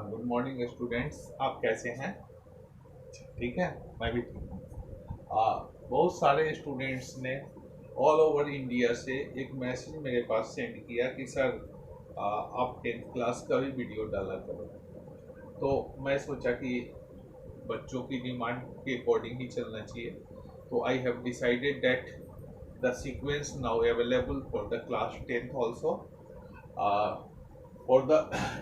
Good morning students, आप कैसे हैं? ठीक है, मैं भी ठीक हूँ। बहुत सारे स्टूडेंट्स ने ऑल ओवर इंडिया से एक मैसेज मेरे पास सेंड किया कि सर आप 10th क्लास का भी वीडियो डाला करो। तो मैं सोचा कि बच्चों की डिमांड के अकॉर्डिंग ही चलना चाहिए। तो I have decided that the sequence now available for the class 10th also, for the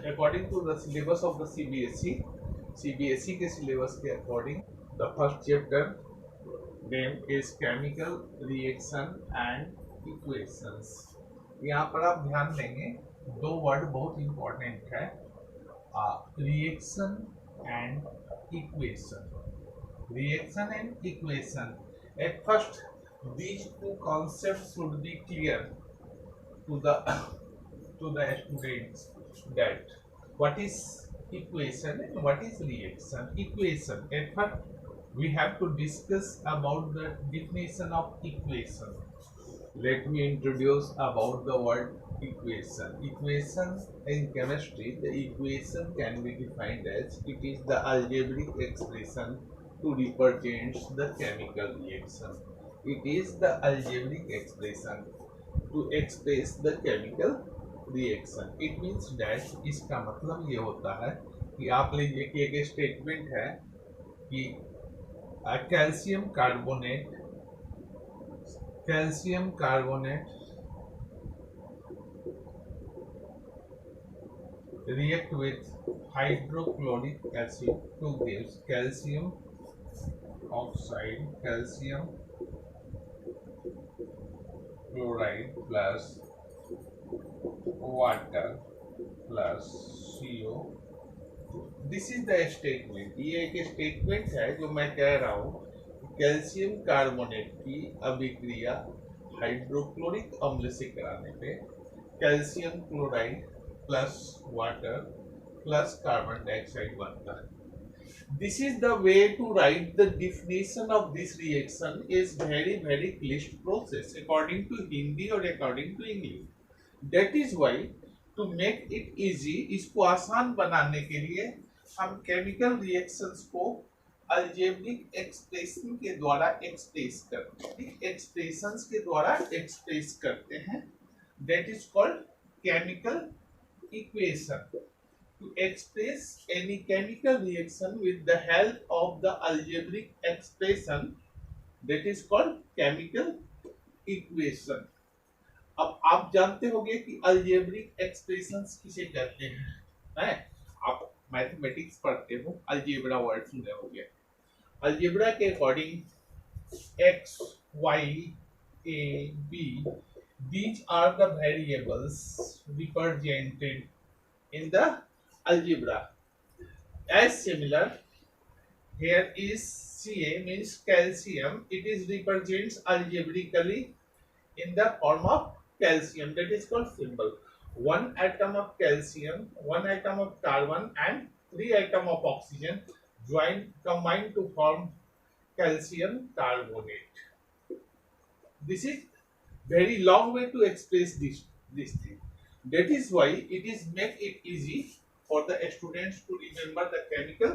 according to the syllabus of the CBSE के syllabus के according the first chapter name is chemical reaction and equations। यहाँ पर आप ध्यान देंगे दो word बहुत important है, reaction and equation. reaction and equation, at first these two concepts should be clear to the students that what is equation and what is reaction. Equation, at first we have to discuss about the definition of equation. Let me introduce about the word equation. Equation in chemistry, the equation can be defined as it is the algebraic expression to represent the chemical reaction. It is the algebraic expression to express the chemical reaction. It means dash, इसका मतलब ये होता है कि आप लीजिए कि एक स्टेटमेंट है कि calcium carbonate react with hydrochloric acid to give calcium oxide, calcium chloride plus water plus CO। This is the statement. ये एक स्टेटमेंट है जो मैं कह रहा हूँ कैल्शियम कार्बोनेट की अभिक्रिया हाइड्रोक्लोरिक अम्ल से कराने पे calcium chloride plus water plus carbon dioxide बनता है। This is the way to write the definition of this reaction is very क्लिष्ट प्रोसेस अकॉर्डिंग टू हिंदी और according to English. That is why to make it easy, इसको आसान बनाने के लिए हम केमिकल रिएक्शंस को अलजेब्रिक एक्सप्रेशन के द्वारा एक्सप्रेस करते हैं, एक्सप्रेशंस के द्वारा एक्सप्रेस करते हैं। That is called chemical equation. To express any chemical reaction with the help of the algebraic expression, that is called chemical equation. अब आप जानते होंगे कि अलजेब्रिक एक्सप्रेशंस किसे कहते हैं? आप मैथमेटिक्स पढ़ते हो, अलजेब्रा वर्ड सुने होंगे। अलजेब्रा के according X Y A B, these are the variables represented in the algebra. As similar, here is Ca means calcium, it is represents algebraically in the form of calcium, that is called symbol. One atom of calcium, one atom of carbon and three atom of oxygen combined to form calcium carbonate. This is very long way to express this thing. That is why it is make it easy for the students to remember the chemical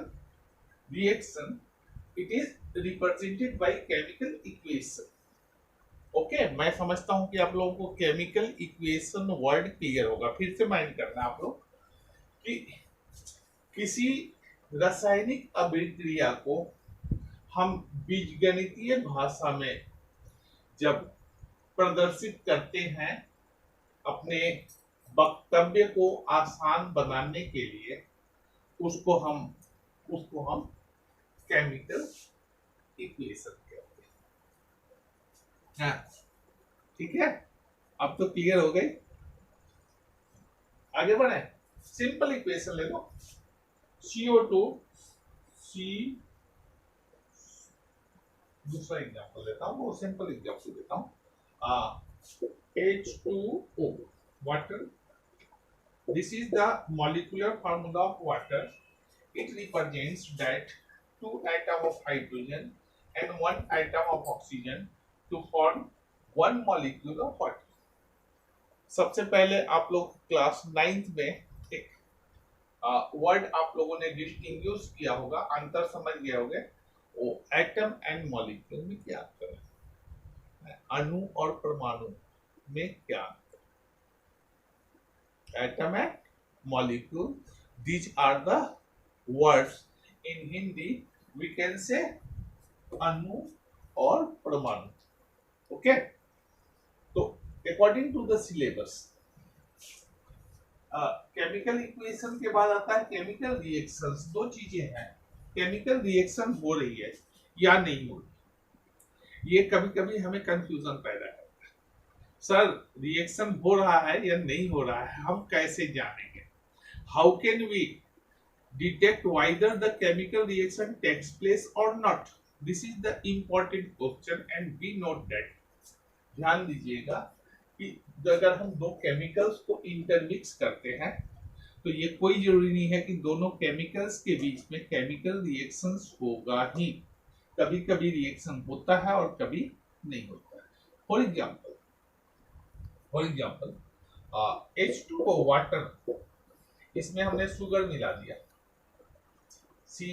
reaction. It is represented by chemical equation. Okay, मैं समझता हूं कि आप लोगों को chemical equation word clear होगा। फिर से माइंड करना आप लोग कि किसी रासायनिक अभिक्रिया को हम बीजगणितीय भाषा में जब प्रदर्शित करते हैं अपने वक्तव्य को आसान बनाने के लिए, उसको हम केमिकल इक्वेशन कहते हैं। ठीक है, अब तो क्लियर हो गई। आगे बढ़े, सिंपल इक्वेशन ले लो। CO2 C, दूसरा एग्जांपल लेता हूँ, वो सिंपल एग्जांपल देता हूँ। H2O water, this is the molecular formula of water. It represents that two atom of hydrogen and one atom of oxygen to form one molecule of water। सबसे पहले आप लोग क्लास 9th में एक word आप लोगों ने डिस्टिंग्विश किया होगा, अंतर समझ गए होंगे। वो एटम एंड मॉलिक्यूल में क्या अंतर है, अणु और परमाणु में क्या, atom and molecule, these are the words in Hindi we can say अणु और परमाणु। ओके, तो according to the syllabus chemical equation के बाद आता है केमिकल रिएक्शंस। दो चीजें हैं, केमिकल रिएक्शन हो रही है या नहीं हो रही, ये कभी कभी हमें कंफ्यूजन पैदा करता है। सर रिएक्शन हो रहा है या नहीं हो रहा है, हम कैसे जानेंगे, how can we detect whether the chemical reaction takes place or not, this is the important question and we note that। ध्यान दीजिएगा कि अगर हम दो केमिकल्स को इंटरमिक्स करते हैं तो ये कोई जरूरी नहीं है कि दोनों केमिकल्स के बीच में केमिकल रिएक्शंस होगा ही, कभी कभी रिएक्शन होता है और कभी नहीं होता है। फॉर एग्जाम्पल H2O वाटर, इसमें हमने शुगर मिला दिया C,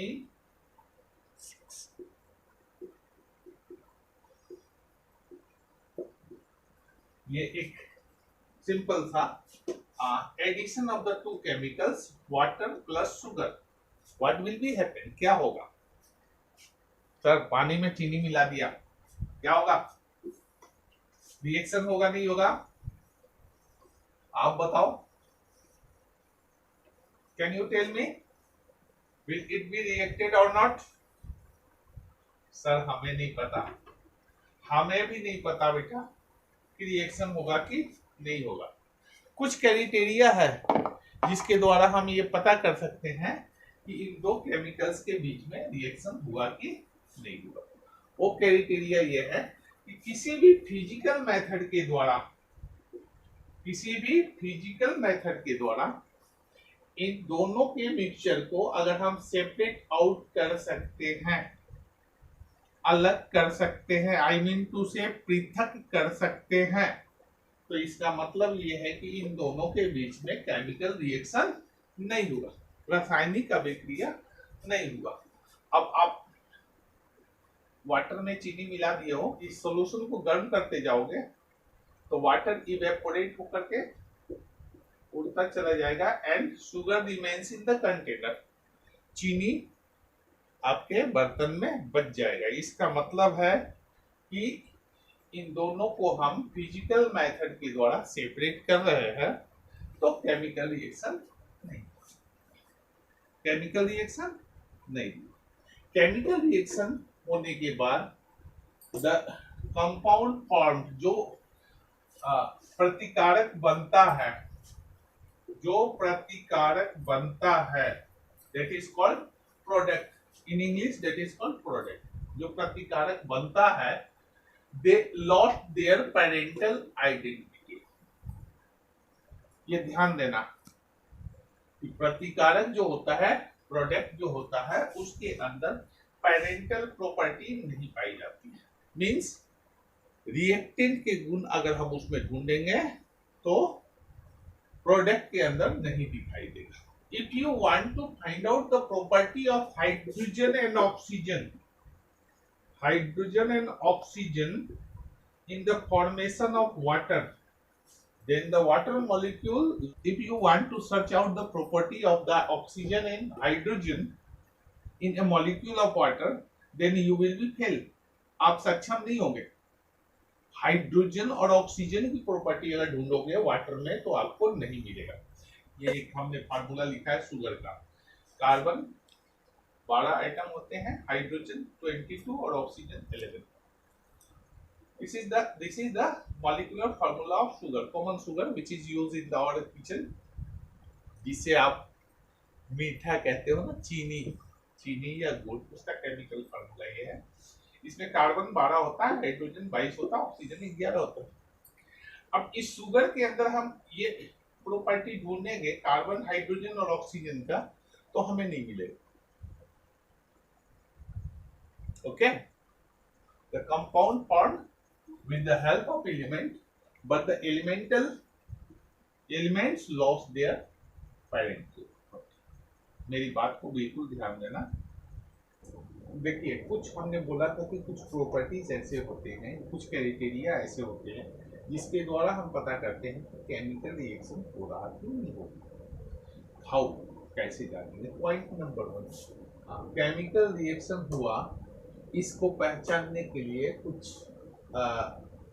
ये एक सिंपल था addition of the two chemicals water plus sugar, what will be happen, क्या होगा। सर पानी में चीनी मिला दिया, क्या होगा, रिएक्शन होगा नहीं होगा, आप बताओ, can you tell me, will it be reacted और नॉट। सर हमें नहीं पता, हमें भी नहीं पता बेटा कि रिएक्शन होगा कि नहीं होगा। कुछ क्राइटेरिया है जिसके द्वारा हम ये पता कर सकते हैं कि इन दो केमिकल्स के बीच में रिएक्शन हुआ कि नहीं हुआ। वो क्राइटेरिया ये है कि किसी भी फिजिकल मेथड के द्वारा इन दोनों के मिक्सचर को अगर हम सेपरेट आउट कर सकते हैं, अलग कर सकते हैं, आई मीन टू से पृथक कर सकते हैं, तो इसका मतलब ये है कि इन दोनों के बीच में केमिकल रिएक्शन नहीं हुआ, रासायनिक अभिक्रिया नहीं हुआ। अब आप वाटर में चीनी मिला दिए हो, इस सॉल्यूशन को गर्म करते जाओगे तो वाटर इवेपोरेट होकर के उड़ता चला जाएगा and sugar remains in the container, चीनी आपके बर्तन में बच जाएगा। इसका मतलब है कि इन दोनों को हम फिजिकल मेथड के द्वारा सेपरेट कर रहे हैं तो केमिकल रिएक्शन नहीं, केमिकल रिएक्शन होने के बाद द कंपाउंड फॉर्म, जो प्रतिकारक बनता है that is called product, in English that is called product, जो प्रतिकारक बनता है they lost their parental identity. ये ध्यान देना कि प्रतिकारक जो होता है, प्रोडक्ट जो होता है, उसके अंदर पेरेंटल प्रॉपर्टी नहीं पाई जाती है। मींस रिएक्टेंट के गुण अगर हम उसमें ढूंढेंगे तो प्रोडक्ट के अंदर नहीं दिखाई देगा। If you want to find out the property of hydrogen and oxygen in the formation of water, then the water molecule, if you want to search out the property of the oxygen and hydrogen in a molecule of water, then you will be fail, आप सक्षम नहीं होंगे। Hydrogen और oxygen की property अगर ढूंढोगे water में तो आपको नहीं मिलेगा। ये एक हमने फार्मूला लिखा है शुगर का, कार्बन 12 एटम होते हैं, हाइड्रोजन 22 और oxygen 11। This is the molecular formula of sugar, common sugar which is used in our kitchen, जिसे आप मीठा कहते हो ना, चीनी या गुड़, उसका केमिकल फार्मूला ये है। इसमें कार्बन 12 होता है, हाइड्रोजन 22 होता है, ऑक्सीजन 11 होता है। अब इस शुगर के अंदर हम ये प्रॉपर्टी ढूंढेंगे कार्बन, हाइड्रोजन और ऑक्सीजन का, तो हमें नहीं मिलेगा। Okay, the compound formed with the help of element but the elements lost their parental. मेरी बात को बिल्कुल ध्यान देना। देखिए, कुछ हमने बोला था कि कुछ प्रॉपर्टीज ऐसे होते हैं, कुछ क्राइटेरिया ऐसे होते हैं जिसके द्वारा हम पता करते हैं कि केमिकल रिएक्शन हो रहा कि नहीं हो रहा। हाउ, कैसे जानेंगे? पॉइंट नंबर 1, केमिकल रिएक्शन हुआ, इसको पहचानने के लिए कुछ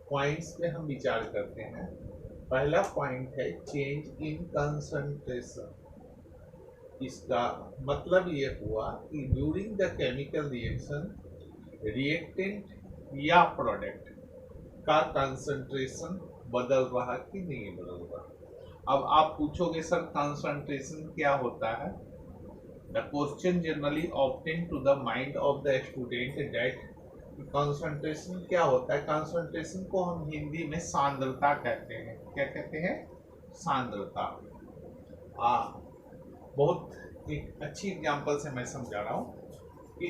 पॉइंट्स पे हम विचार करते हैं। पहला पॉइंट है चेंज इन कंसंट्रेशन। इसका मतलब ये हुआ कि during the chemical reaction reactant या प्रोडक्ट का कंसंट्रेशन बदल रहा कि नहीं बदल रहा। अब आप पूछोगे सर कंसंट्रेशन क्या होता है? The question generally obtain to the mind of the student that concentration क्या होता है। कंसंट्रेशन को हम हिंदी में सांद्रता कहते हैं। क्या कहते हैं? सांद्रता। बहुत एक अच्छी एग्जांपल से मैं समझा रहा हूँ कि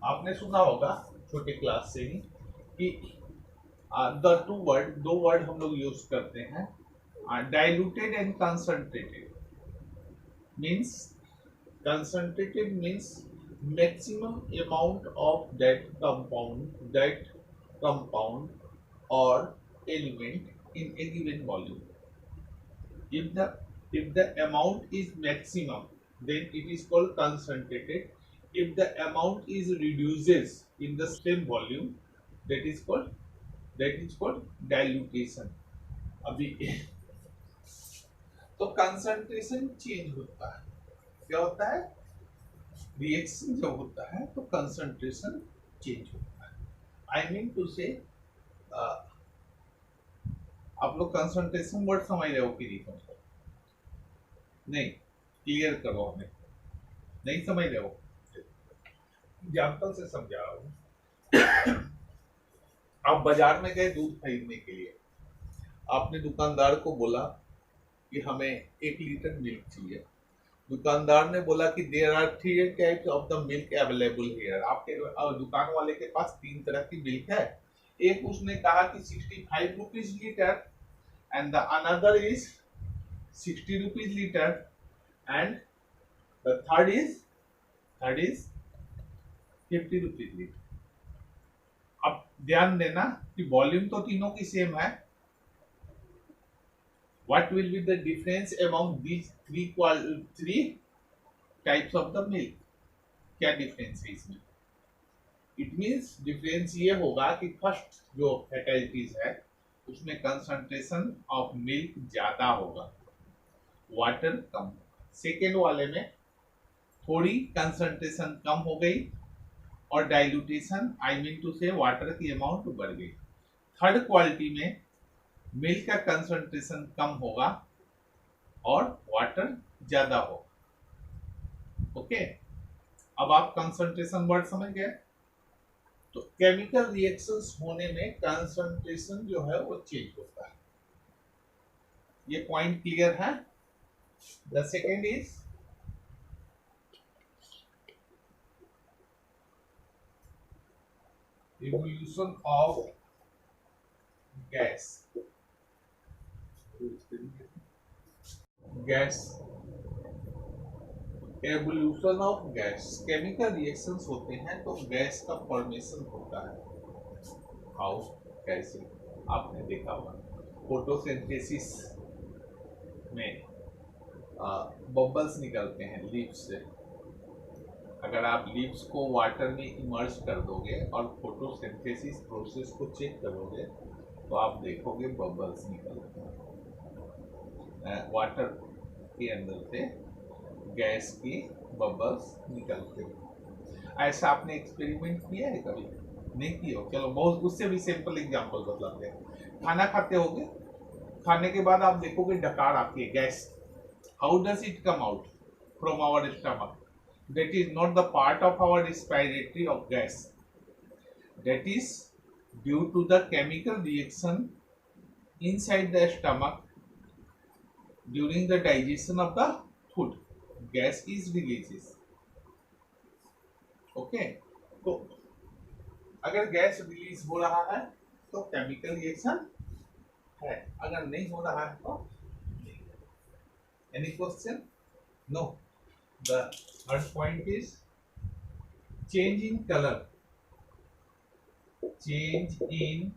आपने सुना होगा छोटे क्लास से ही कि दो वर्ड हम लोग यूज करते हैं, diluted and concentrated. Means concentrated means maximum amount of that compound or element in a given volume. If the amount is maximum, then it is called concentrated. If the amount is reduces in the same volume, that is called dilution. अभी तो concentration change होता है। क्या होता है? Reaction जब होता है तो कंसंट्रेशन चेंज होता है। आई मीन टू से आप लोग कंसंट्रेशन वर्ड समझ रहे हो कि नहीं समझ रहे? नहीं, क्लियर करो हमें। नहीं समझ रहे हो? एग्जाम्पल से समझा रहा हूँ। आप बाजार में गए दूध खरीदने के लिए, आपने दुकानदार को बोला कि हमें 1 लीटर मिल्क चाहिए। दुकानदार ने बोला कि there are 3 types of the milk available here. आपके दुकान वाले के पास 3 तरह की मिल्क है। एक उसने कहा कि 65 rupees litre and the another is 60 rupees litre and the third is 50 rupees litre. अब ध्यान देना कि वॉल्यूम तो तीनों की सेम है। What will be the difference among these three types of the milk? क्या डिफरेंस है इसमें? इट मीन्स डिफरेंस ये होगा कि फर्स्ट जो फैकल्टीज है उसमें कंसंट्रेशन ऑफ मिल्क ज्यादा होगा, वाटर कम। सेकेंड वाले में थोड़ी कंसंट्रेशन कम हो गई और डाइल्यूटेशन, आई मीन टू से वाटर की अमाउंट बढ़ गई। थर्ड क्वालिटी में मिल्क का कंसंट्रेशन कम होगा और वाटर ज्यादा होगा। ओके, अब आप कंसंट्रेशन वर्ड समझ गए। तो केमिकल रिएक्शंस होने में कंसंट्रेशन जो है वो चेंज होता है। ये पॉइंट क्लियर है? The second is evolution of gas. Evolution of gas. Chemical reactions होते हैं तो गैस का फॉर्मेशन होता है। हाउ, कैसे? आपने देखा होगा फोटोसिंथेसिस में बबल्स निकलते हैं लीव्स से। अगर आप लीव्स को वाटर में इमर्ज कर दोगे और फोटोसिंथेसिस प्रोसेस को चेक करोगे तो आप देखोगे बबल्स निकलते हैं। वाटर के अंदर से गैस की बबल्स निकलते हैं। ऐसा आपने एक्सपेरिमेंट किया है कभी? नहीं किया हो? चलो बहुत उससे भी सिंपल एग्जांपल बतलाते हैं। खाना खाते होगे, खाने के बाद आप देखोगे डकार आती है gas. How does it come out from our stomach? That is not the part of our respiratory of gas. That is due to the chemical reaction inside the stomach during the digestion of the food. Gas is releases. Okay, तो अगर gas release हो रहा है तो chemical reaction है, अगर नहीं हो रहा है तो any question? No. The third point is change in color. Change in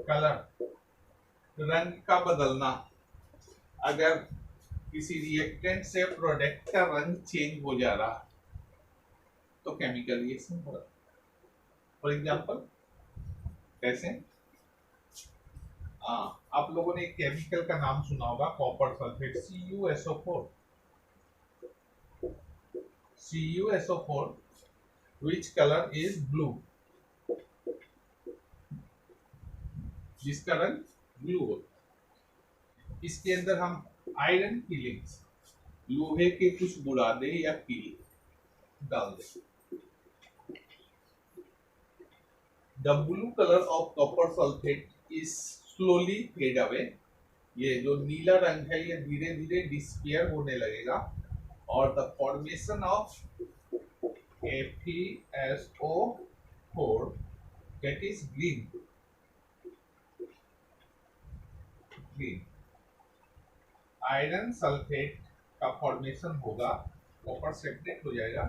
color, रंग का बदलना। अगर किसी रिएक्टेंट से प्रोडक्ट का रंग चेंज हो जा रहा तो केमिकल रिएक्शन हो रहा। फॉर एग्जाम्पल कैसे? आप लोगों ने एक केमिकल का नाम सुना होगा, copper sulphate, CuSO4। CuSO4 which color is blue, जिसका रंग ब्लू होता। इसके अंदर हम आयरन फिलिंग्स, लोहे के कुछ बुरादे या कील डाल दें। The blue color of copper sulfate is slowly fade away। ये जो नीला रंग है ये धीरे धीरे डिस्पियर होने लगेगा और the formation of FeSO4 that is green। Iron sulphate का फॉर्मेशन होगा, कॉपर सेपरेट हो जाएगा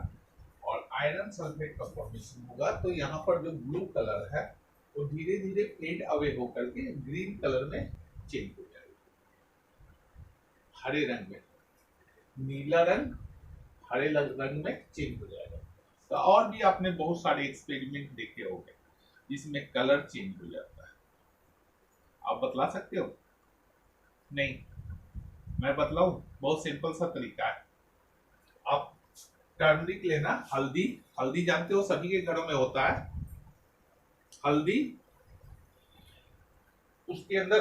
और आयरन सल्फेट का फॉर्मेशन होगा। तो यहाँ पर जो ब्लू कलर है वो धीरे धीरे फेड अवे होकर के ग्रीन कलर में चेंज हो जाएगा। हरे रंग में, नीला रंग हरे रंग में चेंज हो जाएगा। तो और भी आपने बहुत सारे एक्सपेरिमेंट देखे होंगे जिसमें कलर चेंज हो जाता है। आप बतला सकते हो? नहीं, मैं बतलाऊं? बहुत सिंपल सा तरीका है। आप टर्मरिक लेना, हल्दी, हल्दी जानते हो सभी के घरों में होता है। हल्दी, उसके अंदर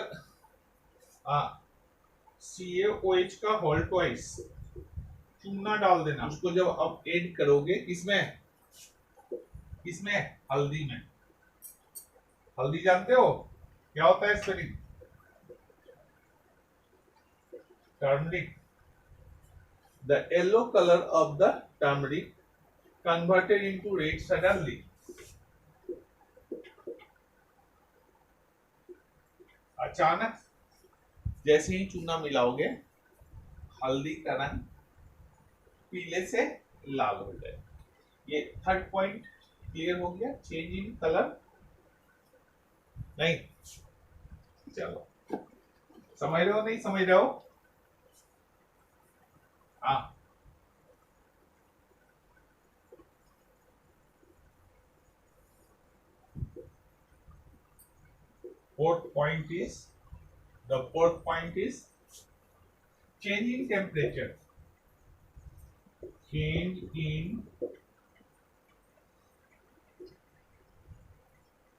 CaOH का होल ट्वाइस चूना डाल देना। उसको जब आप ऐड करोगे किसमें? किसमें? हल्दी में। हल्दी जानते हो क्या होता है spelling? Turmeric. The yellow color of the turmeric converted into red suddenly। अचानक जैसे ही चूना मिलाओगे हल्दी का रंग पीले से लाल हो जाए। ये थर्ड पॉइंट क्लियर हो गया, चेंज इन कलर। नहीं, चलो समझ रहे हो? नहीं समझ रहे हो? हाँ, fourth point is change in temperature। Change in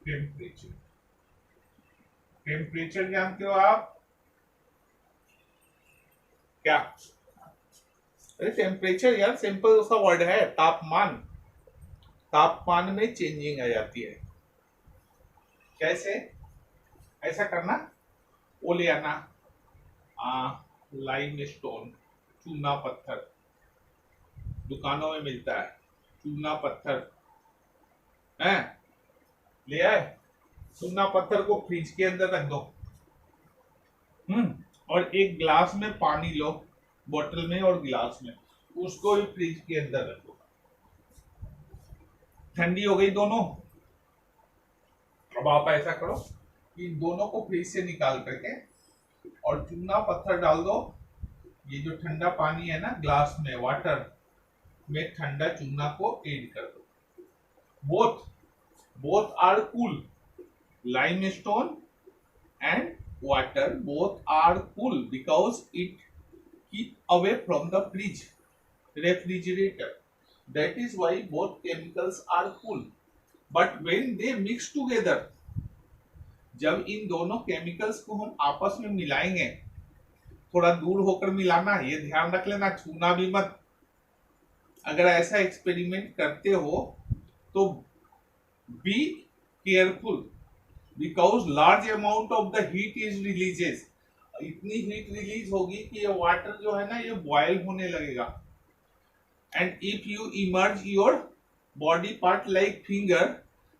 temperature। Temperature जानते हो आप क्या? अरे टेम्परेचर यार सिंपल सा वर्ड है, तापमान। तापमान में चेंजिंग आ जाती है। कैसे? ऐसा करना, वो ले आना लाइम स्टोन, चूना पत्थर, दुकानों में मिलता है चूना पत्थर है। ले आए, चूना पत्थर को फ्रिज के अंदर रख दो। और एक ग्लास में पानी लो, बोतल में और गिलास में, उसको भी फ्रिज के अंदर रख दो। ठंडी हो गई दोनों। अब आप ऐसा करो कि दोनों को फ्रिज से निकाल करके और चूना पत्थर डाल दो। ये जो ठंडा पानी है ना ग्लास में, वाटर में ठंडा चूना को ऐड कर दो। Both are cool. limestone and water both are cool because it keep away from the fridge, refrigerator। That is why both chemicals are cool। But when they mix together, जब इन दोनों chemicals को हम आपस में मिलाएंगे, थोड़ा दूर होकर मिलाना, ये ध्यान रख लेना, छूना भी मत। अगर ऐसा एक्सपेरिमेंट करते हो तो be careful because large amount of the heat is releases। इतनी हीट रिलीज होगी कि ये वाटर जो है ना ये बॉयल होने लगेगा। and if you immerse your body part like finger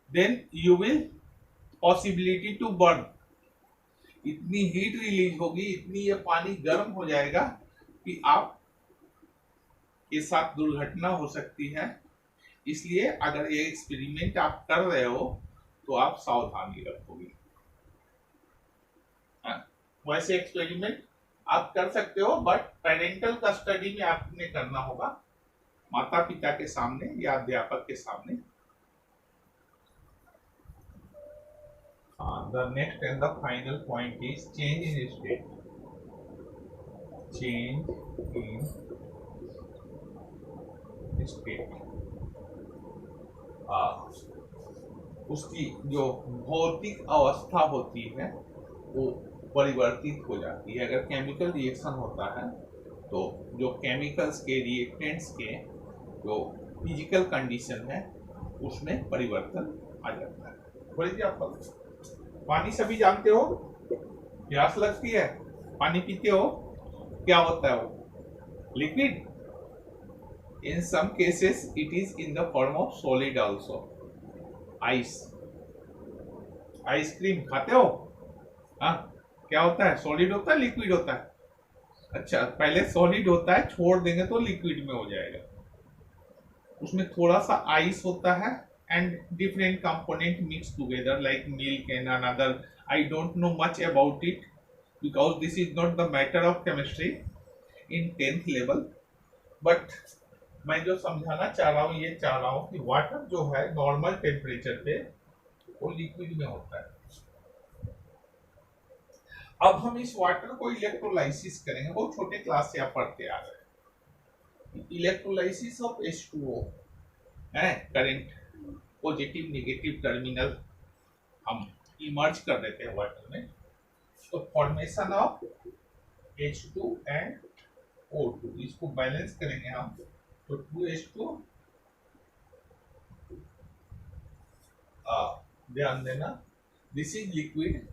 then you will possibility to burn। इतनी हीट रिलीज होगी, इतनी ये पानी गर्म हो जाएगा कि आप के साथ दुर्घटना हो सकती है। इसलिए अगर ये एक्सपेरिमेंट आप कर रहे हो तो आप सावधानी रखोगे। वैसे एक्सपेरिमेंट आप कर सकते हो, बट पेरेंटल कस्टडी में आपने करना होगा, माता पिता के सामने या अध्यापक के सामने। The next and the final point is change in state. Change in state. उसकी जो भौतिक अवस्था होती है वो परिवर्तित हो जाती है। अगर केमिकल रिएक्शन होता है तो जो केमिकल्स के रिएक्टेंट्स के जो फिजिकल कंडीशन है उसमें परिवर्तन आ जाता है। थोड़ी सी आप पानी सभी जानते हो, प्यास लगती है, पानी पीते हो, क्या होता है वो? Liquid. In some cases it is in the form of solid also. Ice, ice cream खाते हो? हाँ, क्या होता है? सॉलिड होता है, लिक्विड होता है? अच्छा, पहले सॉलिड होता है, छोड़ देंगे तो लिक्विड में हो जाएगा। उसमें थोड़ा सा आइस होता है and different component mixed together like milk and another. I don't know much about it because this is not the matter of chemistry in 10th level. But मैं जो समझाना चाह रहा हूँ, ये चाह रहा हूँ कि वाटर जो है नॉर्मल टेम्परेचर पे वो लिक्विड में होता है। अब हम इस वाटर को इलेक्ट्रोलाइसिस करेंगे, बहुत छोटे क्लास से आप पढ़ते आ रहे हैं। इलेक्ट्रोलाइसिस ऑफ H2O है, करंट पॉजिटिव नेगेटिव टर्मिनल हम इमर्ज कर देते हैं वाटर में, तो formation of H2 and O2, इसको बैलेंस करेंगे हम तो 2H2। ध्यान देना, this is liquid,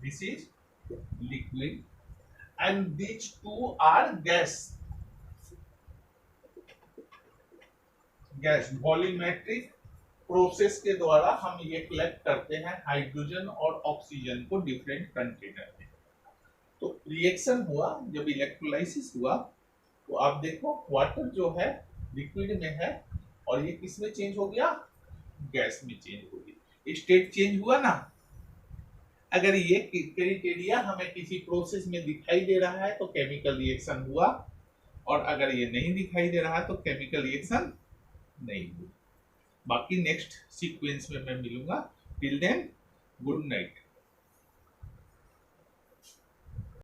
this is liquid and these two are gas. Gas volumetric process के द्वारा हम ये कलेक्ट करते हैं हाइड्रोजन और ऑक्सीजन को डिफरेंट कंटेनर में। तो रिएक्शन हुआ, जब इलेक्ट्रोलाइसिस हुआ तो आप देखो वाटर जो है लिक्विड में है और ये किस में चेंज हो गया? गैस में चेंज हो गई। स्टेट चेंज हुआ ना। अगर ये क्राइटेरिया हमें किसी प्रोसेस में दिखाई दे रहा है तो केमिकल रिएक्शन हुआ, और अगर ये नहीं दिखाई दे रहा है तो केमिकल रिएक्शन नहीं हुआ। बाकी नेक्स्ट सीक्वेंस में मैं मिलूंगा। Till then good night.